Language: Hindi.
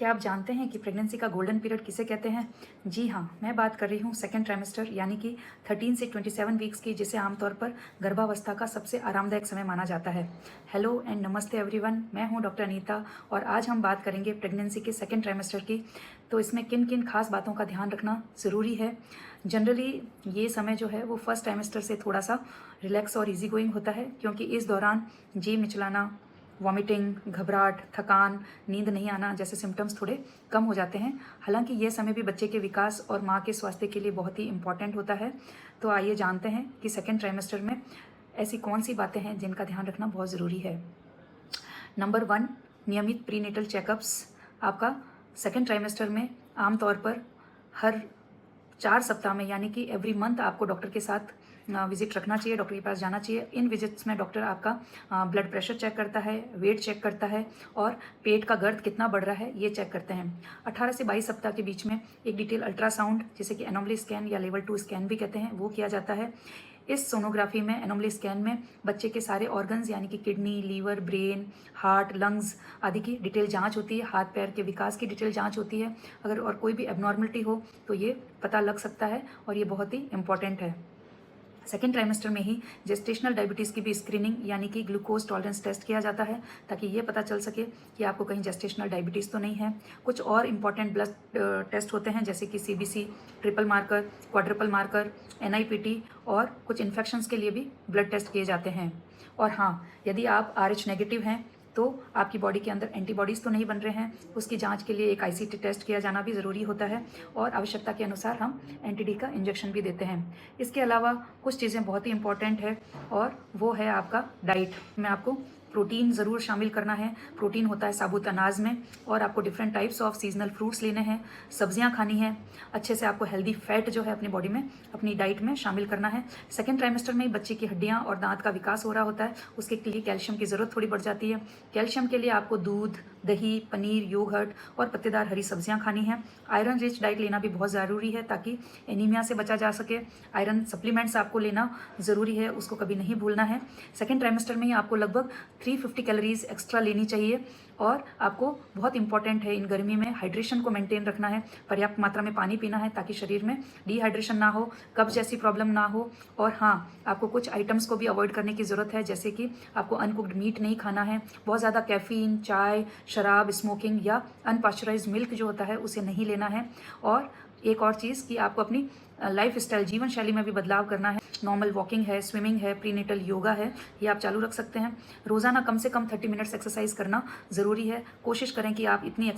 क्या आप जानते हैं कि प्रेगनेंसी का गोल्डन पीरियड किसे कहते हैं? जी हाँ, मैं बात कर रही हूँ सेकेंड ट्राइमेस्टर यानी कि 13 से 27 वीक्स की, जिसे आमतौर पर गर्भावस्था का सबसे आरामदायक समय माना जाता है। हेलो एंड नमस्ते एवरीवन, मैं हूँ डॉक्टर अनीता और आज हम बात करेंगे प्रेगनेंसी के सेकेंड ट्राइमेस्टर की। तो इसमें किन किन खास बातों का ध्यान रखना ज़रूरी है। जनरली ये समय जो है वो फर्स्ट ट्राइमेस्टर से थोड़ा सा रिलैक्स और ईजी गोइंग होता है, क्योंकि इस दौरान जी मिचलाना, वॉमिटिंग, घबराहट, थकान, नींद नहीं आना जैसे सिम्टम्स थोड़े कम हो जाते हैं। हालांकि यह समय भी बच्चे के विकास और माँ के स्वास्थ्य के लिए बहुत ही इम्पॉर्टेंट होता है। तो आइए जानते हैं कि सेकेंड ट्राइमेस्टर में ऐसी कौन सी बातें हैं जिनका ध्यान रखना बहुत ज़रूरी है। नंबर 1, नियमित प्रीनेटल चेकअप्स। आपका सेकेंड ट्राइमेस्टर में आमतौर पर हर 4 सप्ताह में यानी कि एवरी मंथ आपको डॉक्टर के साथ विजिट रखना चाहिए, डॉक्टर के पास जाना चाहिए। इन विजिट्स में डॉक्टर आपका ब्लड प्रेशर चेक करता है, वेट चेक करता है और पेट का गर्द कितना बढ़ रहा है ये चेक करते हैं। 18 से 22 सप्ताह के बीच में एक डिटेल अल्ट्रासाउंड, जिसे कि एनोमली स्कैन या लेवल 2 स्कैन भी कहते हैं, वो किया जाता है। इस सोनोग्राफी में, एनोमली स्कैन में, बच्चे के सारे ऑर्गन्स यानी कि kidney, liver, brain, heart, lungs आदि की डिटेल जांच होती है। हाथ पैर के विकास की डिटेल जांच होती है। अगर और कोई भी एबनॉर्मलिटी हो तो ये पता लग सकता है और ये बहुत ही इंपॉर्टेंट है। सेकेंड ट्राइमेस्टर में ही जेस्टेशनल डायबिटीज़ की भी स्क्रीनिंग यानी कि ग्लूकोज टॉलरेंस टेस्ट किया जाता है, ताकि ये पता चल सके कि आपको कहीं जेस्टेशनल डायबिटीज़ तो नहीं है। कुछ और इम्पॉर्टेंट ब्लड टेस्ट होते हैं, जैसे कि CBC, triple marker, quadruple marker, NIPT और कुछ इन्फेक्शंस के लिए भी ब्लड टेस्ट किए जाते हैं। और हाँ, यदि आप RH नेगेटिव हैं तो आपकी बॉडी के अंदर एंटीबॉडीज़ तो नहीं बन रहे हैं, उसकी जांच के लिए एक ICT टेस्ट किया जाना भी ज़रूरी होता है और आवश्यकता के अनुसार हम एंटी-डी का इंजेक्शन भी देते हैं। इसके अलावा कुछ चीज़ें बहुत ही इंपॉर्टेंट है और वो है आपका डाइट में आपको प्रोटीन ज़रूर शामिल करना है। प्रोटीन होता है साबुत अनाज में और आपको different types of seasonal fruits लेने हैं, सब्जियां खानी हैं। अच्छे से आपको हेल्दी फैट जो है अपनी बॉडी में, अपनी डाइट में शामिल करना है। सेकेंड ट्राइमेस्टर में ही बच्चे की हड्डियां और दांत का विकास हो रहा होता है, उसके लिए कैल्शियम की ज़रूरत थोड़ी बढ़ जाती है। कैल्शियम के लिए आपको दूध, दही, पनीर, योगर्ट और पत्तेदार हरी सब्जियां खानी हैं। आयरन रिच डाइट लेना भी बहुत ज़रूरी है ताकि एनीमिया से बचा जा सके। आयरन सप्लीमेंट्स आपको लेना ज़रूरी है, उसको कभी नहीं भूलना है। सेकेंड ट्राइमेस्टर में ही आपको लगभग 350 कैलोरीज एक्स्ट्रा लेनी चाहिए और आपको बहुत इंपॉर्टेंट है इन गर्मी में हाइड्रेशन को मेंटेन रखना है। पर्याप्त मात्रा में पानी पीना है ताकि शरीर में डिहाइड्रेशन ना हो, कब्ज जैसी प्रॉब्लम ना हो। और हाँ, आपको कुछ आइटम्स को भी अवॉइड करने की ज़रूरत है, जैसे कि आपको अनकुक्ड मीट नहीं खाना है, बहुत ज़्यादा कैफीन, चाय, शराब, स्मोकिंग या अनपास्चराइज्ड मिल्क जो होता है उसे नहीं लेना है। और एक और चीज़ कि आपको अपनी लाइफ स्टाइल, जीवन शैली में भी बदलाव करना है। नॉर्मल वॉकिंग है, स्विमिंग है, प्रीनेटल योगा है, ये आप चालू रख सकते हैं। रोज़ाना कम से कम 30 मिनट्स एक्सरसाइज करना ज़रूरी है। कोशिश करें कि आप इतनी